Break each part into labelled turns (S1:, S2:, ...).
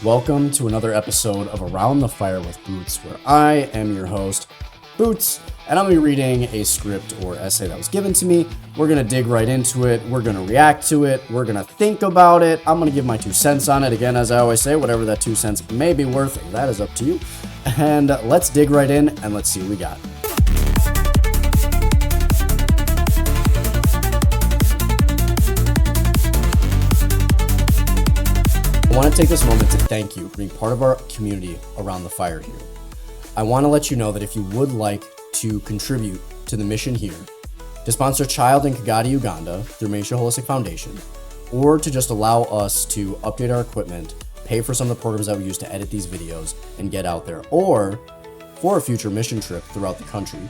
S1: Welcome to another episode of Around the Fire with Boots, where I am your host, Boots, and I'm going to be reading a script or essay that was given to me. We're going to dig right into it. We're going to react to it. We're going to think about it. I'm going to give my 2 cents on it. Again, as I always say, whatever that 2 cents may be worth, that is up to you. And let's dig right in and let's see what we got. I want to take this moment to thank you for being part of our community around the fire here. I want to let you know that if you would like to contribute to the mission here, to sponsor a child in Kigali, Uganda through Missionary Holistic Foundation, or to just allow us to update our equipment, pay for some of the programs that we use to edit these videos and get out there, or for a future mission trip throughout the country,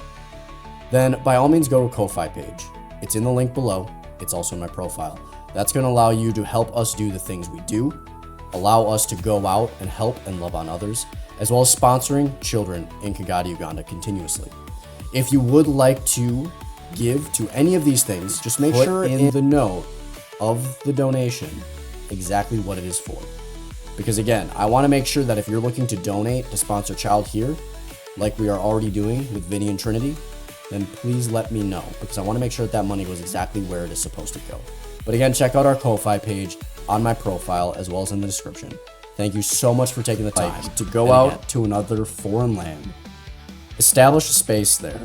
S1: then by all means go to a Ko-Fi page. It's in the link below. It's also in my profile. That's going to allow you to help us do the things we do, allow us to go out and help and love on others, as well as sponsoring children in Kigali, Uganda continuously. If you would like to give to any of these things, just make sure in the note of the donation exactly what it is for. Because again, I want to make sure that if you're looking to donate to sponsor a child here, like we are already doing with Vinny and Trinity, then please let me know, because I want to make sure that that money goes exactly where it is supposed to go. But again, check out our Ko-Fi page on my profile as well as in the description. Thank you so much for taking the time to go out to another foreign land, establish a space there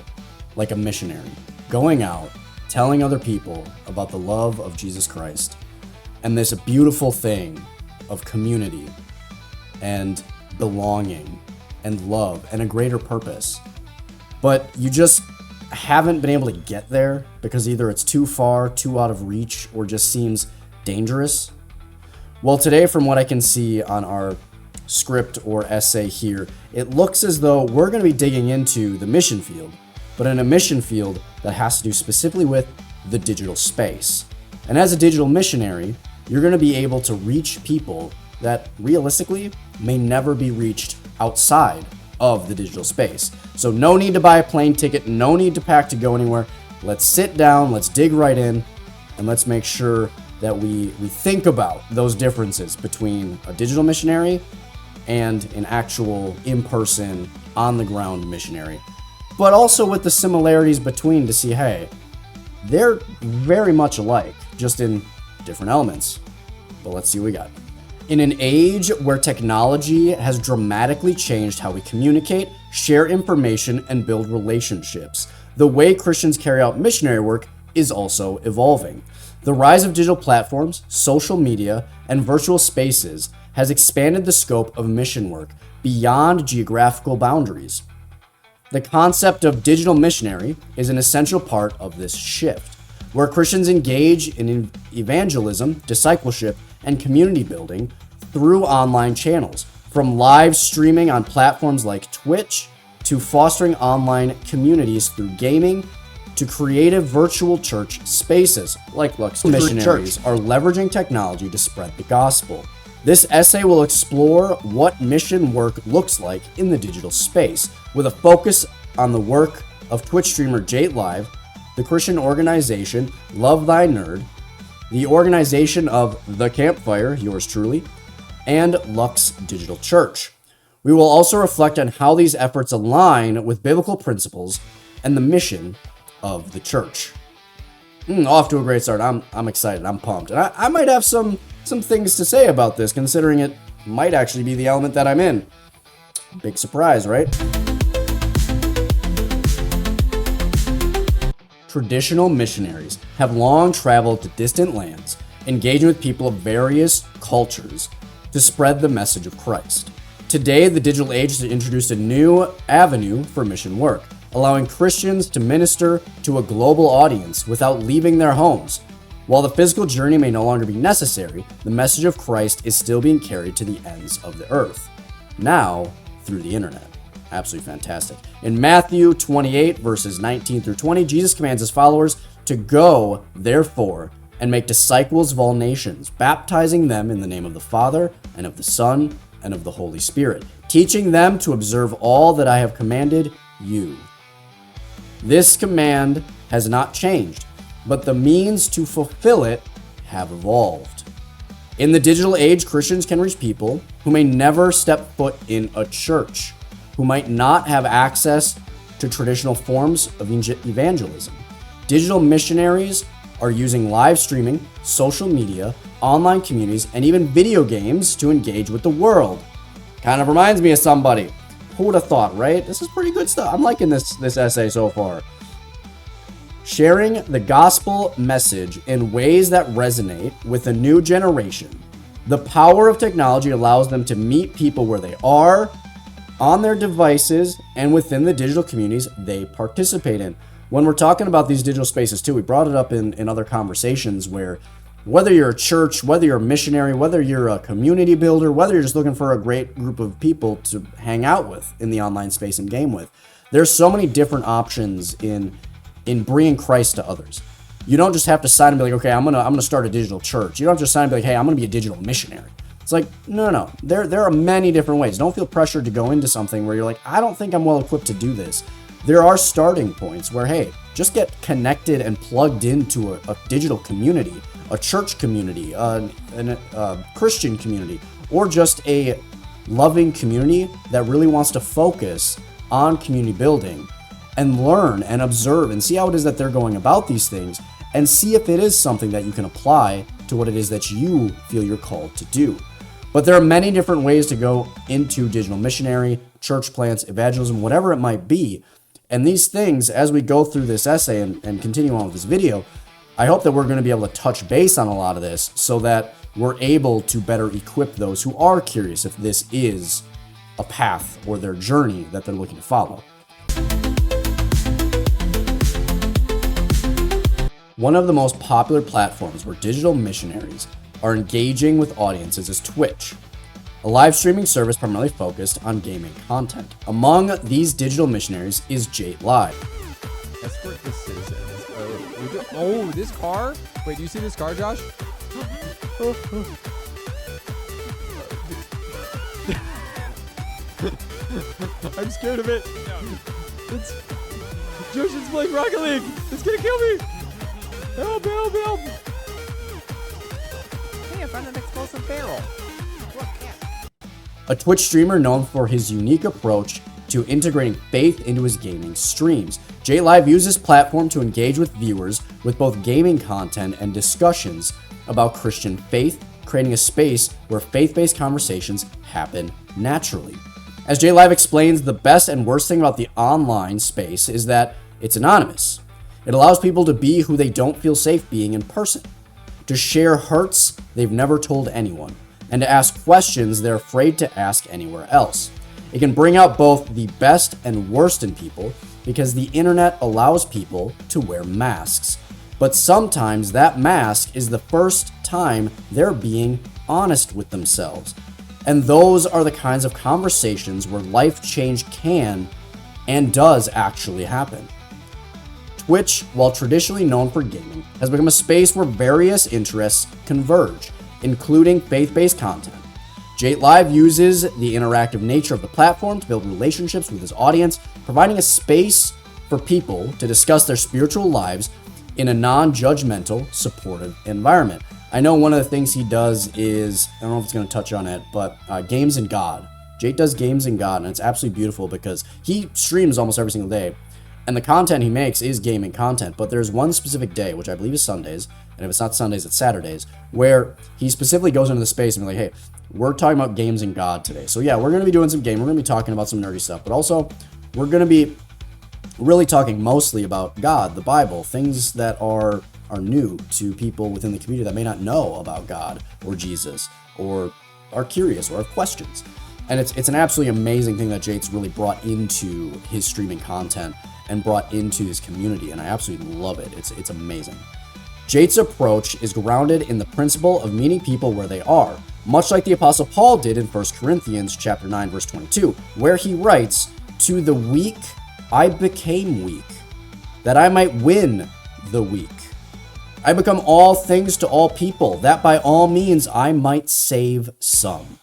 S1: like a missionary, going out, telling other people about the love of Jesus Christ and this beautiful thing of community and belonging and love and a greater purpose. But you just haven't been able to get there because either it's too far, too out of reach, or just seems dangerous. Well, today, from what I can see on our script or essay here, it looks as though we're going to be digging into the mission field, but in a mission field that has to do specifically with the digital space. And as a digital missionary, you're going to be able to reach people that realistically may never be reached outside of the digital space. So no need to buy a plane ticket, no need to pack to go anywhere. Let's sit down, let's dig right in, and let's make sure that we think about those differences between a digital missionary and an actual in-person, on-the-ground missionary. But also with the similarities between to see, hey, they're very much alike, just in different elements. But let's see what we got. In an age where technology has dramatically changed how we communicate, share information, and build relationships, the way Christians carry out missionary work is also evolving. The rise of digital platforms, social media, and virtual spaces has expanded the scope of mission work beyond geographical boundaries. The concept of digital missionary is an essential part of this shift, where Christians engage in evangelism, discipleship, and community building through online channels, from live streaming on platforms like Twitch to fostering online communities through gaming to creative virtual church spaces like Lux. Missionaries are leveraging technology to spread the gospel. This essay will explore what mission work looks like in the digital space, with a focus on the work of Twitch streamer Jate Live, the Christian organization Love Thy Nerd, the organization of The Campfire, yours truly, and Lux Digital Church. We will also reflect on how these efforts align with biblical principles and the mission of the church. Off to a great start. I'm excited. I'm pumped. And I might have some things to say about this, considering it might actually be the element that I'm in. Big surprise, right? Traditional missionaries have long traveled to distant lands, engaging with people of various cultures to spread the message of Christ. Today, the digital age has introduced a new avenue for mission work, allowing Christians to minister to a global audience without leaving their homes. While the physical journey may no longer be necessary, the message of Christ is still being carried to the ends of the earth, now through the internet. Absolutely fantastic. In Matthew 28, verses 19 through 20, Jesus commands his followers to go, therefore, and make disciples of all nations, baptizing them in the name of the Father, and of the Son, and of the Holy Spirit, teaching them to observe all that I have commanded you. This command has not changed, but the means to fulfill it have evolved. In the digital age, Christians can reach people who may never step foot in a church, who might not have access to traditional forms of evangelism. Digital missionaries are using live streaming, social media, online communities, and even video games to engage with the world. Kind of reminds me of somebody. Who would have thought, right? This is pretty good stuff. I'm liking this essay so far. Sharing the gospel message in ways that resonate with a new generation. The power of technology allows them to meet people where they are, on their devices, and within the digital communities they participate in. When we're talking about these digital spaces too, we brought it up in other conversations where whether you're a church, whether you're a missionary, whether you're a community builder, whether you're just looking for a great group of people to hang out with in the online space and game with, there's so many different options in bringing Christ to others. You don't just have to sign and be like, okay, I'm gonna start a digital church. You don't have to sign and be like, hey, I'm gonna be a digital missionary. It's like, no. There are many different ways. Don't feel pressured to go into something where you're like, I don't think I'm well equipped to do this. There are starting points where, hey, just get connected and plugged into a digital community, a church community, a Christian community, or just a loving community that really wants to focus on community building and learn and observe and see how it is that they're going about these things and see if it is something that you can apply to what it is that you feel you're called to do. But there are many different ways to go into digital missionary, church plants, evangelism, whatever it might be. And these things, as we go through this essay and continue on with this video, I hope that we're going to be able to touch base on a lot of this so that we're able to better equip those who are curious if this is a path or their journey that they're looking to follow. One of the most popular platforms where digital missionaries are engaging with audiences is Twitch, a live streaming service primarily focused on gaming content. Among these digital missionaries is Jate Live.
S2: Escort the citizens. Oh, this car? Wait, do you see this car, Josh? I'm scared of it. Josh is playing Rocket League. It's gonna kill me. Help, help, help. Hey, I found an explosive barrel. Look, yeah.
S1: A Twitch streamer known for his unique approach to integrating faith into his gaming streams. Jate Live uses this platform to engage with viewers with both gaming content and discussions about Christian faith, creating a space where faith-based conversations happen naturally. As Jate Live explains, the best and worst thing about the online space is that it's anonymous. It allows people to be who they don't feel safe being in person, to share hurts they've never told anyone, and to ask questions they're afraid to ask anywhere else. It can bring out both the best and worst in people because the internet allows people to wear masks. But sometimes that mask is the first time they're being honest with themselves. And those are the kinds of conversations where life change can and does actually happen. Twitch, while traditionally known for gaming, has become a space where various interests converge, including faith-based content. Jate Live uses the interactive nature of the platform to build relationships with his audience, providing a space for people to discuss their spiritual lives in a non-judgmental, supportive environment. I know one of the things he does is, I don't know if it's going to touch on it, but games and God. Jate does games and God, and it's absolutely beautiful because he streams almost every single day, and the content he makes is gaming content, but there's one specific day, which I believe is Sundays, and if it's not Sundays, it's Saturdays, where he specifically goes into the space and be like, hey, we're talking about games and God today. So yeah, we're going to be doing some game. We're going to be talking about some nerdy stuff, but also we're going to be really talking mostly about God, the Bible, things that are new to people within the community that may not know about God or Jesus or are curious or have questions. And it's an absolutely amazing thing that Jate's really brought into his streaming content and brought into his community, and I absolutely love it. It's amazing. Jate's approach is grounded in the principle of meeting people where they are, much like the Apostle Paul did in 1 Corinthians chapter 9, verse 22, where he writes, "To the weak I became weak, that I might win the weak. I become all things to all people, that by all means I might save some."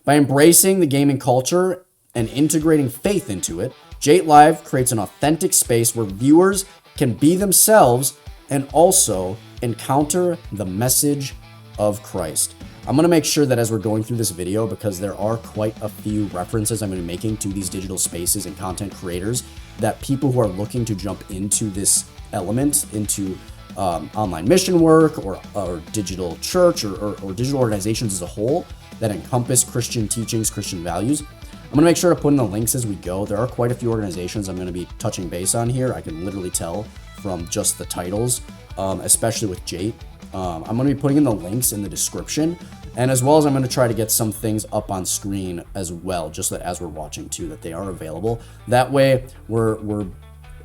S1: By embracing the gaming culture and integrating faith into it, Jate Live creates an authentic space where viewers can be themselves and also encounter the message of Christ. I'm going to make sure that as we're going through this video, because there are quite a few references I'm going to be making to these digital spaces and content creators, that people who are looking to jump into this element, into online mission work or digital church or digital organizations as a whole that encompass Christian teachings, Christian values, I'm going to make sure to put in the links as we go. There are quite a few organizations I'm going to be touching base on here. I can literally tell from just the titles, especially with Jate. I'm going to be putting in the links in the description, and as well as I'm going to try to get some things up on screen as well, just that as we're watching too, that they are available. That way we're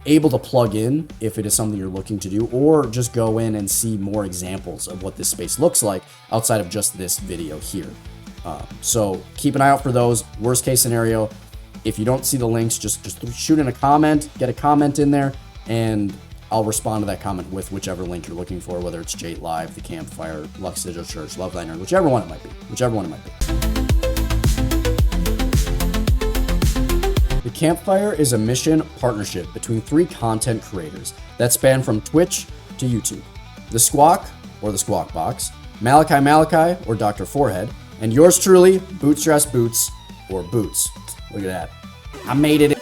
S1: able to plug in if it is something you're looking to do, or just go in and see more examples of what this space looks like outside of just this video here. So keep an eye out for those. Worst case scenario, if you don't see the links, just shoot in a comment, get a comment in there, and I'll respond to that comment with whichever link you're looking for, whether it's Jate Live, the Campfire, Lux Digital Church, Love Thy Nerd, whichever one it might be. The Campfire is a mission partnership between 3 content creators that span from Twitch to YouTube. The Squawk, or the Squawk Box, Malachi, or Dr. Forehead, and yours truly, Boots Dress Boots, or Boots. Look at that. I made it.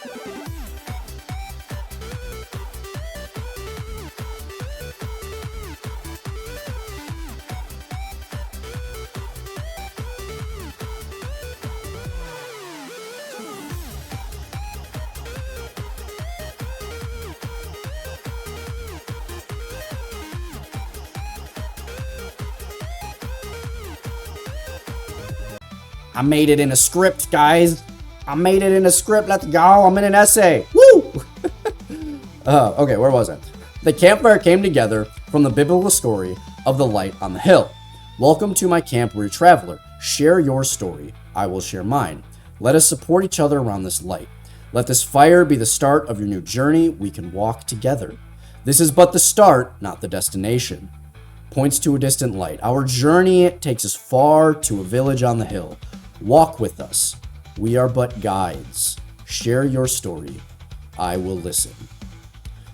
S1: I made it in a script, guys. I made it in a script. Let's go. I'm in an essay. Woo! Okay, where was I? The campfire came together from the biblical story of the light on the hill. Welcome to my camp, weary traveler. Share your story. I will share mine. Let us support each other around this light. Let this fire be the start of your new journey. We can walk together. This is but the start, not the destination. Points to a distant light. Our journey takes us far to a village on the hill. Walk with us. We are but guides. Share your story. I will listen.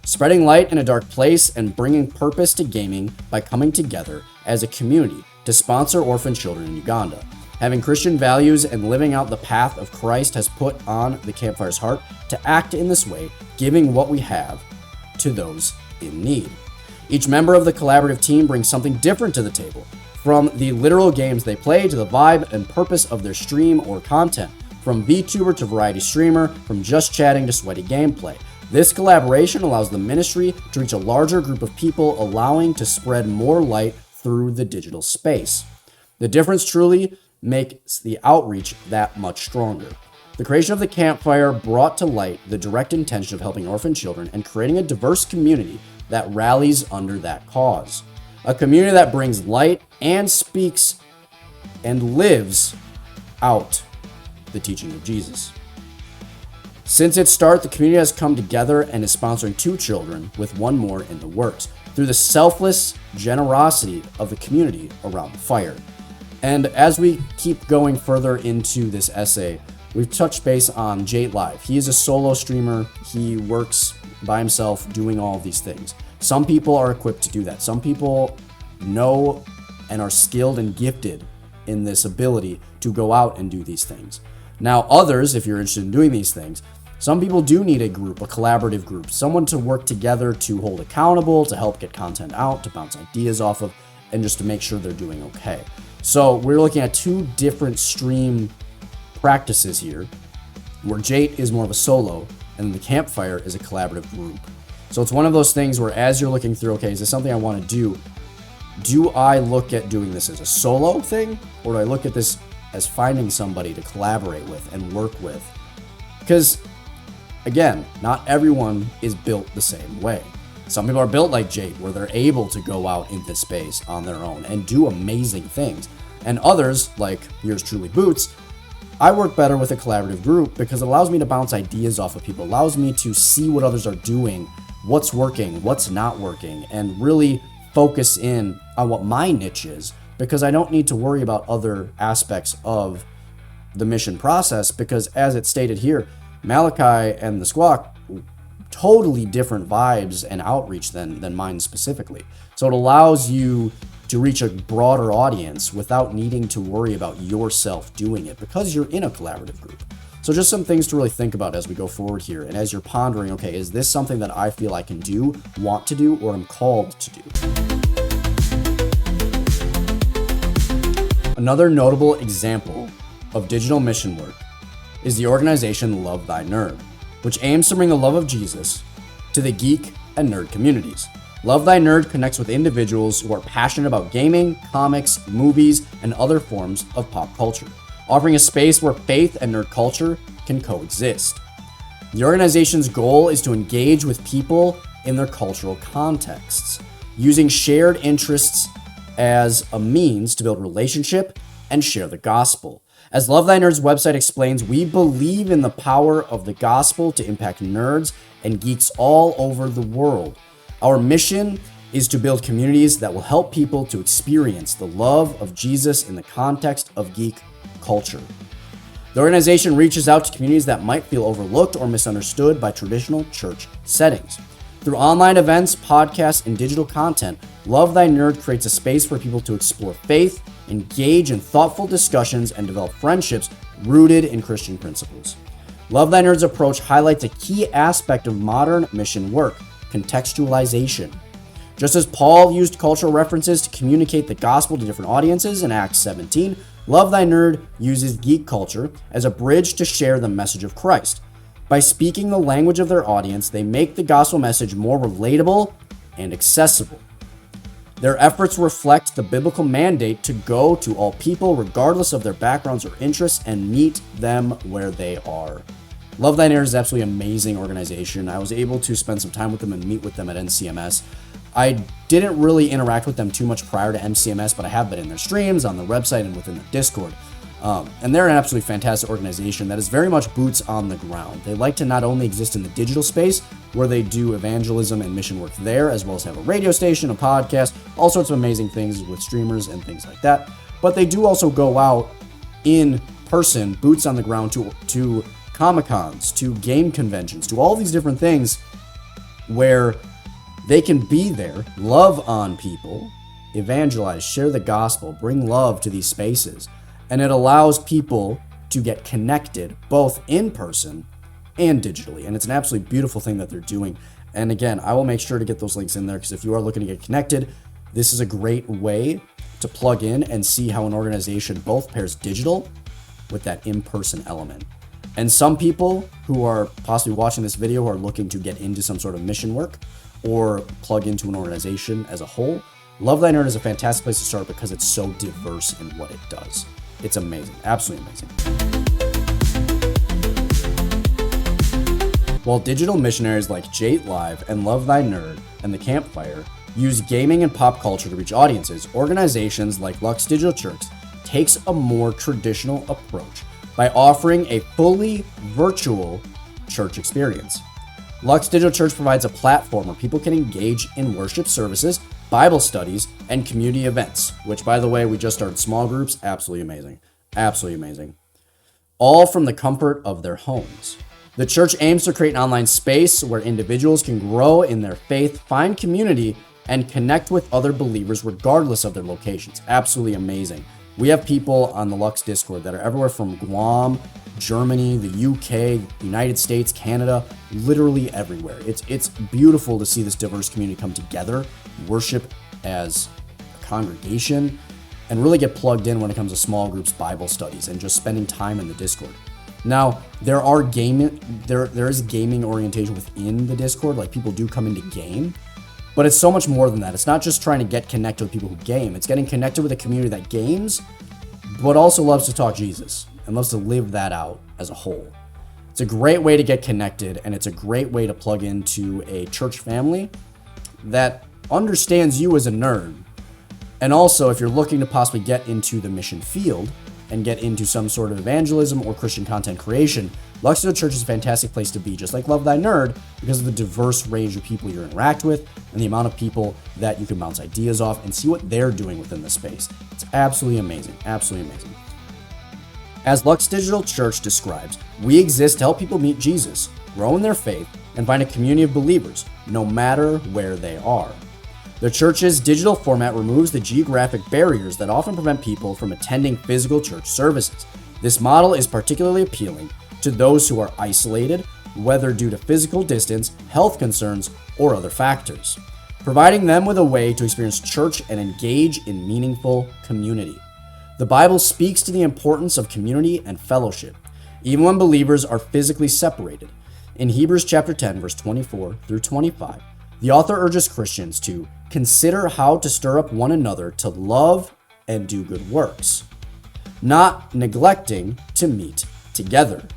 S1: Spreading light in a dark place and bringing purpose to gaming by coming together as a community to sponsor orphan children in Uganda. Having Christian values and living out the path of Christ has put on the Campfire's heart to act in this way, giving what we have to those in need. Each member of the collaborative team brings something different to the table, from the literal games they play to the vibe and purpose of their stream or content, from VTuber to variety streamer, from just chatting to sweaty gameplay. This collaboration allows the ministry to reach a larger group of people, allowing to spread more light through the digital space. The difference truly makes the outreach that much stronger. The creation of the Campfire brought to light the direct intention of helping orphan children and creating a diverse community that rallies under that cause. A community that brings light and speaks and lives out the teaching of Jesus. Since its start, the community has come together and is sponsoring 2 children, with 1 more in the works, through the selfless generosity of the community around the fire. And as we keep going further into this essay, we've touched base on Jate Live. He is a solo streamer. He works by himself doing all of these things. Some people are equipped to do that. Some people know and are skilled and gifted in this ability to go out and do these things. Now, others, if you're interested in doing these things, some people do need a group, a collaborative group, someone to work together to hold accountable, to help get content out, to bounce ideas off of, and just to make sure they're doing okay. So we're looking at 2 different stream practices here, where Jate is more of a solo, and the Campfire is a collaborative group. So it's one of those things where as you're looking through, okay, is this something I want to do? Do I look at doing this as a solo thing, or do I look at this as finding somebody to collaborate with and work with? Because, again, not everyone is built the same way. Some people are built like Jade, where they're able to go out in this space on their own and do amazing things. And others, like yours truly, Boots, I work better with a collaborative group because it allows me to bounce ideas off of people, allows me to see what others are doing, what's working, what's not working, and really focus in on what my niche is, because I don't need to worry about other aspects of the mission process, because as it's stated here, Malachi and the Squawk, totally different vibes and outreach than mine specifically. So it allows you to reach a broader audience without needing to worry about yourself doing it because you're in a collaborative group. So just some things to really think about as we go forward here. And as you're pondering, okay, is this something that I feel I can do, want to do, or am called to do? Another notable example of digital mission work is the organization Love Thy Nerd, which aims to bring the love of Jesus to the geek and nerd communities. Love Thy Nerd connects with individuals who are passionate about gaming, comics, movies, and other forms of pop culture, offering a space where faith and nerd culture can coexist. The organization's goal is to engage with people in their cultural contexts, using shared interests as a means to build relationship and share the gospel. As Love Thy Nerd's website explains, we believe in the power of the gospel to impact nerds and geeks all over the world. Our mission is to build communities that will help people to experience the love of Jesus in the context of geek culture. The organization reaches out to communities that might feel overlooked or misunderstood by traditional church settings. Through online events, podcasts, and digital content, Love Thy Nerd creates a space for people to explore faith, engage in thoughtful discussions, and develop friendships rooted in Christian principles. Love Thy Nerd's approach highlights a key aspect of modern mission work: contextualization. Just as Paul used cultural references to communicate the gospel to different audiences in Acts 17, Love Thy Nerd uses geek culture as a bridge to share the message of Christ. By speaking the language of their audience, they make the gospel message more relatable and accessible. Their efforts reflect the biblical mandate to go to all people, regardless of their backgrounds or interests, and meet them where they are. Love Thy Nerd is an absolutely amazing organization. I was able to spend some time with them and meet with them at NCMS. I didn't really interact with them too much prior to MCMS, but I have been in their streams, on their website, and within their Discord. And they're an absolutely fantastic organization that is very much boots on the ground. They like to not only exist in the digital space, where they do evangelism and mission work there, as well as have a radio station, a podcast, all sorts of amazing things with streamers and things like that. But they do also go out in person, boots on the ground, to Comic-Cons, to game conventions, to all these different things where they can be there, love on people, evangelize, share the gospel, bring love to these spaces. And it allows people to get connected both in person and digitally. And it's an absolutely beautiful thing that they're doing. And again, I will make sure to get those links in there, because if you are looking to get connected, this is a great way to plug in and see how an organization both pairs digital with that in-person element. And some people who are possibly watching this video who are looking to get into some sort of mission work or plug into an organization as a whole, Love Thy Nerd is a fantastic place to start because it's so diverse in what it does. It's amazing, absolutely amazing. While digital missionaries like Jate Live and Love Thy Nerd and The Campfire use gaming and pop culture to reach audiences, organizations like Lux Digital Church takes a more traditional approach by offering a fully virtual church experience. Lux Digital Church provides a platform where people can engage in worship services, Bible studies, and community events, which, by the way, we just started small groups. Absolutely amazing. Absolutely amazing. All from the comfort of their homes. The church aims to create an online space where individuals can grow in their faith, find community, and connect with other believers regardless of their locations. Absolutely amazing. We have people on the Lux Discord that are everywhere from Guam, Germany, the UK, United States, Canada, literally everywhere. It's beautiful to see this diverse community come together, worship as a congregation, and really get plugged in when it comes to small groups, Bible studies, and just spending time in the Discord. Now, there is gaming orientation within the Discord, like people do come into game, but it's so much more than that. It's not just trying to get connected with people who game. It's getting connected with a community that games, but also loves to talk Jesus and loves to live that out as a whole. It's a great way to get connected, and it's a great way to plug into a church family that understands you as a nerd. And also, if you're looking to possibly get into the mission field and get into some sort of evangelism or Christian content creation, Lux Digital Church is a fantastic place to be, just like Love Thy Nerd, because of the diverse range of people you interact with and the amount of people that you can bounce ideas off and see what they're doing within the space. It's absolutely amazing, absolutely amazing. As Lux Digital Church describes, we exist to help people meet Jesus, grow in their faith, and find a community of believers, no matter where they are. The church's digital format removes the geographic barriers that often prevent people from attending physical church services. This model is particularly appealing to those who are isolated, whether due to physical distance, health concerns, or other factors, providing them with a way to experience church and engage in meaningful community. The Bible speaks to the importance of community and fellowship, even when believers are physically separated. In Hebrews chapter 10, verse 24 through 25, the author urges Christians to consider how to stir up one another to love and do good works, not neglecting to meet together,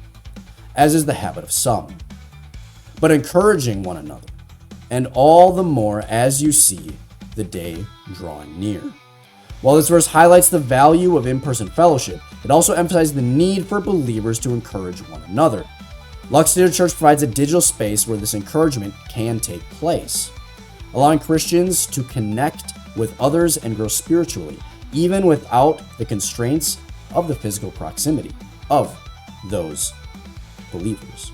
S1: as is the habit of some, but encouraging one another, and all the more as you see the day drawing near. While this verse highlights the value of in-person fellowship, it also emphasizes the need for believers to encourage one another. Lux Digital Church provides a digital space where this encouragement can take place, allowing Christians to connect with others and grow spiritually, even without the constraints of the physical proximity of those believers.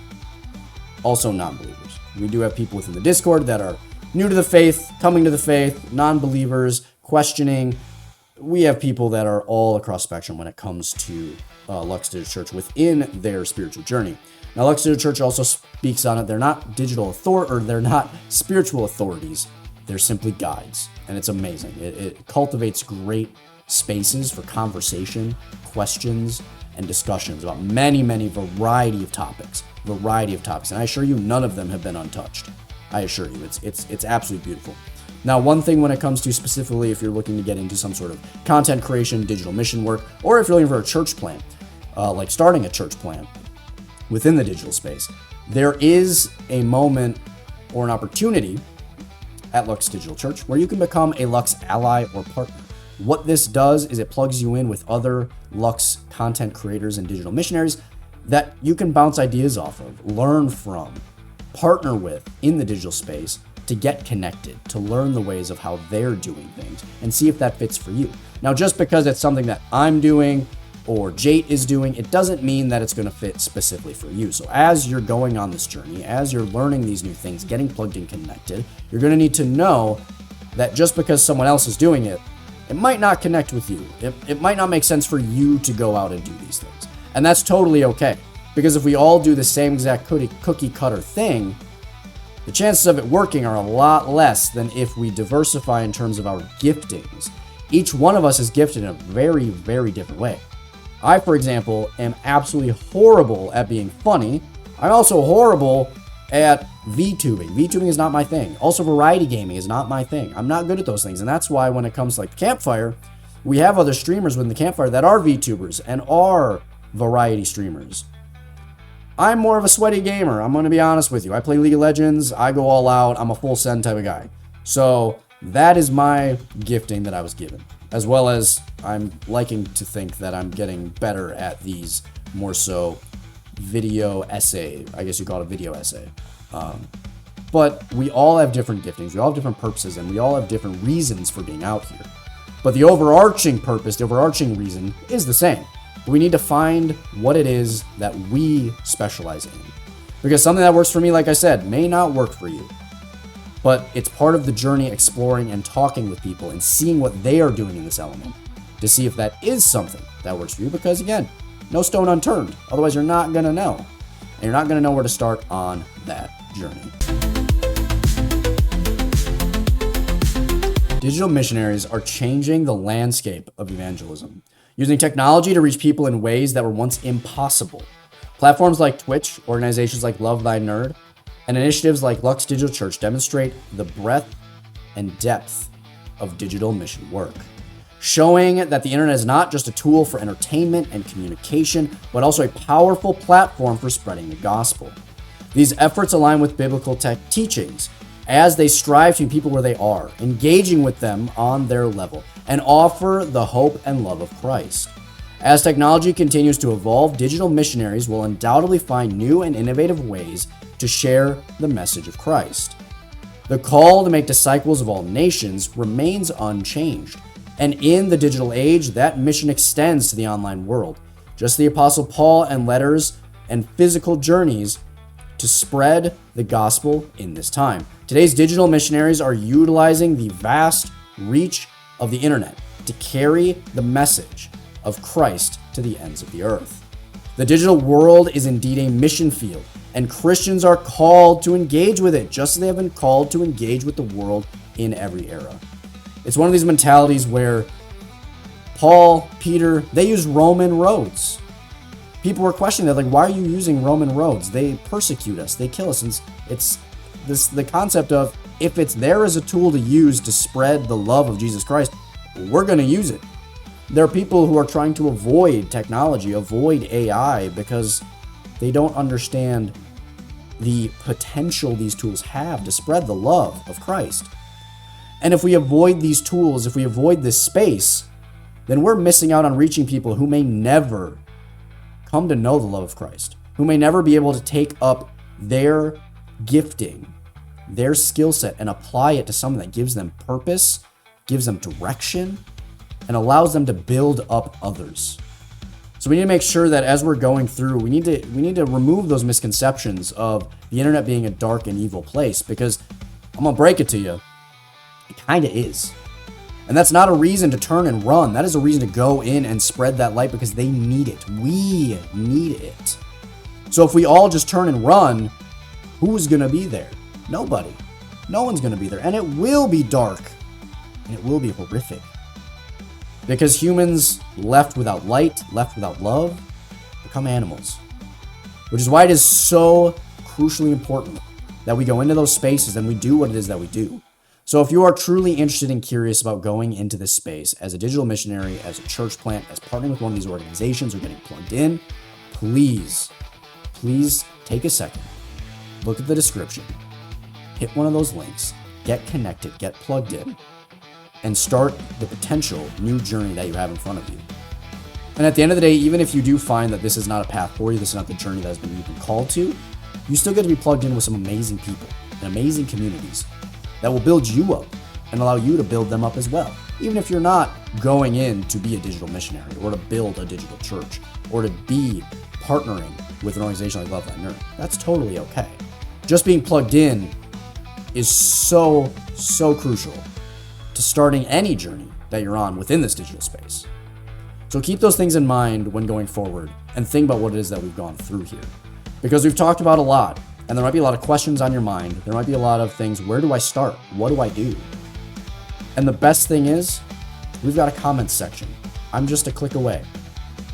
S1: Also non-believers. We do have people within the Discord that are new to the faith, coming to the faith, non-believers, questioning. We have people that are all across spectrum when it comes to Lux Digital Church within their spiritual journey. Now, Lux Digital Church also speaks on it. They're not they're not spiritual authorities. They're simply guides, and it's amazing. It cultivates great spaces for conversation, questions, and discussions about many variety of topics. And I assure you, none of them have been untouched. I assure you, it's absolutely beautiful. Now, one thing when it comes to specifically if you're looking to get into some sort of content creation, digital mission work, or if you're looking for a church plant, like starting a church plant within the digital space, there is a moment or an opportunity at Lux Digital Church where you can become a Lux ally or partner. What this does is it plugs you in with other Lux content creators and digital missionaries that you can bounce ideas off of, learn from, partner with in the digital space to get connected, to learn the ways of how they're doing things and see if that fits for you. Now, just because it's something that I'm doing or Jate is doing, it doesn't mean that it's going to fit specifically for you. So as you're going on this journey, as you're learning these new things, getting plugged in, connected, you're going to need to know that just because someone else is doing it, it might not connect with you. It might not make sense for you to go out and do these things. And that's totally okay. Because if we all do the same exact cookie cutter thing, the chances of it working are a lot less than if we diversify in terms of our giftings. Each one of us is gifted in a very, very different way. I, for example, am absolutely horrible at being funny. I'm also horrible at VTubing. VTubing is not my thing. Also, variety gaming is not my thing. I'm not good at those things. And that's why when it comes to like Campfire, we have other streamers within the Campfire that are VTubers and are variety streamers. I'm more of a sweaty gamer. I'm going to be honest with you. I play League of Legends. I go all out. I'm a full send type of guy. So that is my gifting that I was given. As well as I'm liking to think that I'm getting better at these more so video essay. I guess you call it a video essay. But we all have different giftings. We all have different purposes. And we all have different reasons for being out here. But the overarching purpose, the overarching reason is the same. We need to find what it is that we specialize in. Because something that works for me, like I said, may not work for you. But it's part of the journey exploring and talking with people and seeing what they are doing in this element to see if that is something that works for you. Because again, no stone unturned. Otherwise, you're not going to know. And you're not going to know where to start on that journey. Digital missionaries are changing the landscape of evangelism, using technology to reach people in ways that were once impossible. Platforms like Twitch, organizations like Love Thy Nerd, and initiatives like Lux Digital Church demonstrate the breadth and depth of digital mission work, showing that the internet is not just a tool for entertainment and communication, but also a powerful platform for spreading the gospel. These efforts align with biblical teachings as they strive to meet people where they are, engaging with them on their level, and offer the hope and love of Christ. As technology continues to evolve, digital missionaries will undoubtedly find new and innovative ways to share the message of Christ. The call to make disciples of all nations remains unchanged, and in the digital age, that mission extends to the online world. Just the Apostle Paul and letters and physical journeys to spread the gospel in this time. Today's digital missionaries are utilizing the vast reach of the internet to carry the message of Christ to the ends of the earth. The digital world is indeed a mission field, and Christians are called to engage with it, just as they have been called to engage with the world in every era. It's one of these mentalities where Paul, Peter, they use Roman roads. People were questioning that, like, why are you using Roman roads? They persecute us, they kill us. And it's the concept of, if it's there as a tool to use to spread the love of Jesus Christ, we're going to use it. There are people who are trying to avoid technology, avoid AI, because they don't understand the potential these tools have to spread the love of Christ. And if we avoid these tools, if we avoid this space, then we're missing out on reaching people who may never come to know the love of Christ, who may never be able to take up their gifting, their skill set, and apply it to something that gives them purpose, gives them direction, and allows them to build up others. So we need to make sure that as we're going through, we need to remove those misconceptions of the internet being a dark and evil place, because I'm gonna break it to you, it kind of is. And that's not a reason to turn and run. That is a reason to go in and spread that light, because they need it. We need it. So if we all just turn and run, who's gonna be there? Nobody. No one's gonna be there. And it will be dark. And it will be horrific. Because humans left without light, left without love, become animals. Which is why it is so crucially important that we go into those spaces and we do what it is that we do. So if you are truly interested and curious about going into this space as a digital missionary, as a church plant, as partnering with one of these organizations or getting plugged in, please take a second, look at the description, hit one of those links, get connected, get plugged in, and start the potential new journey that you have in front of you. And at the end of the day, even if you do find that this is not a path for you, this is not the journey that you've been called to, you still get to be plugged in with some amazing people and amazing communities that will build you up and allow you to build them up as well. Even if you're not going in to be a digital missionary or to build a digital church or to be partnering with an organization like Love Thy Nerd, that's totally okay. Just being plugged in is so crucial to starting any journey that you're on within this digital space. So keep those things in mind when going forward and think about what it is that we've gone through here. Because we've talked about a lot, and there might be a lot of questions on your mind. There might be a lot of things. Where do I start? What do I do? And the best thing is, we've got a comments section. I'm just a click away.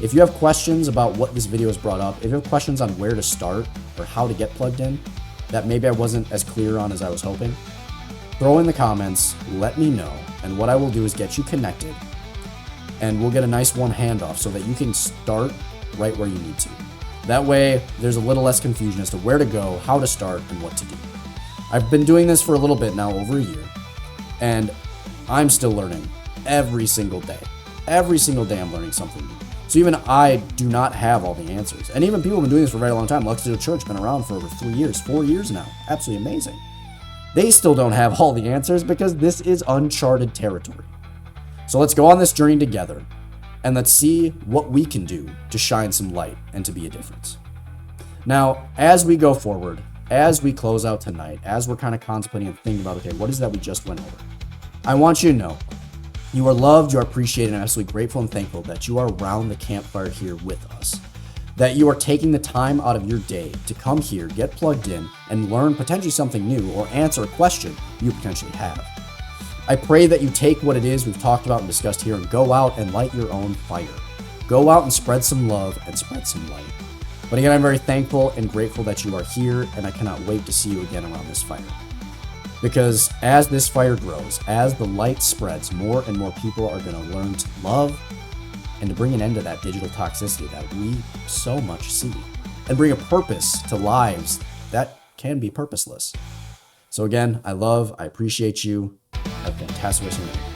S1: If you have questions about what this video has brought up, if you have questions on where to start or how to get plugged in, that maybe I wasn't as clear on as I was hoping, throw in the comments, let me know, and what I will do is get you connected, and we'll get a nice warm handoff so that you can start right where you need to. That way, there's a little less confusion as to where to go, how to start, and what to do. I've been doing this for a little bit now, over a year, and I'm still learning every single day. Every single day I'm learning something new. So even I do not have all the answers. And even people have been doing this for a very long time. Lucky Digital Church, been around for over 3 years, 4 years now. Absolutely amazing. They still don't have all the answers because this is uncharted territory. So let's go on this journey together and let's see what we can do to shine some light and to be a difference. Now, as we go forward, as we close out tonight, as we're kind of contemplating and thinking about, okay, what is that we just went over? I want you to know you are loved, you are appreciated, and I'm absolutely grateful and thankful that you are around the campfire here with us. That you are taking the time out of your day to come here, get plugged in, and learn potentially something new or answer a question you potentially have. I pray that you take what it is we've talked about and discussed here and go out and light your own fire. Go out and spread some love and spread some light. But again, I'm very thankful and grateful that you are here, and I cannot wait to see you again around this fire. Because as this fire grows, as the light spreads, more and more people are going to learn to love and to bring an end to that digital toxicity that we so much see, and bring a purpose to lives that can be purposeless. So again, I appreciate you. Have a fantastic rest of your night.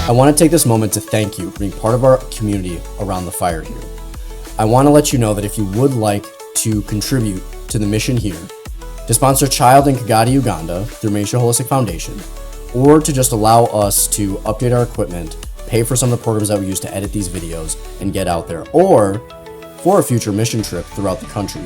S1: I want to take this moment to thank you for being part of our community around the fire here. I want to let you know that if you would like to contribute to the mission here, to sponsor a child in Kigali, Uganda through Maisha Holistic Foundation, or to just allow us to update our equipment pay for some of the programs that we use to edit these videos and get out there, or for a future mission trip throughout the country,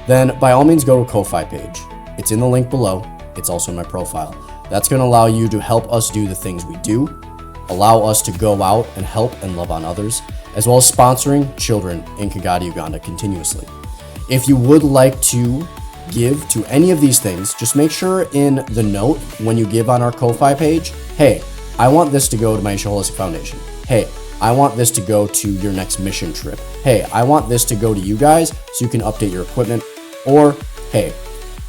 S1: then by all means go to a Ko-Fi page. It's in the link below. It's also in my profile. That's going to allow you to help us do the things we do, allow us to go out and help and love on others, as well as sponsoring children in Kigali, Uganda continuously. If you would like to give to any of these things, just make sure in the note when you give on our Ko-Fi page, hey, I want this to go to my Asia Holistic Foundation. Hey, I want this to go to your next mission trip. Hey, I want this to go to you guys so you can update your equipment. Or, hey,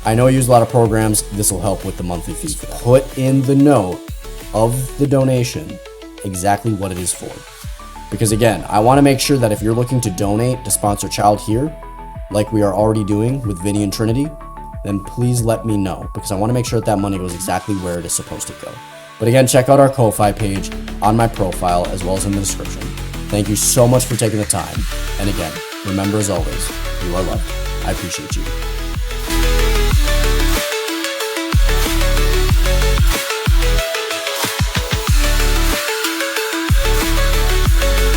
S1: I know you use a lot of programs. This will help with the monthly fees. Put in the note of the donation exactly what it is for. Because again, I want to make sure that if you're looking to donate to sponsor Child Here, like we are already doing with Vinny and Trinity, then please let me know, because I want to make sure that money goes exactly where it is supposed to go. But again, check out our Ko-Fi page on my profile as well as in the description. Thank you so much for taking the time. And again, remember as always, you are loved. I appreciate you.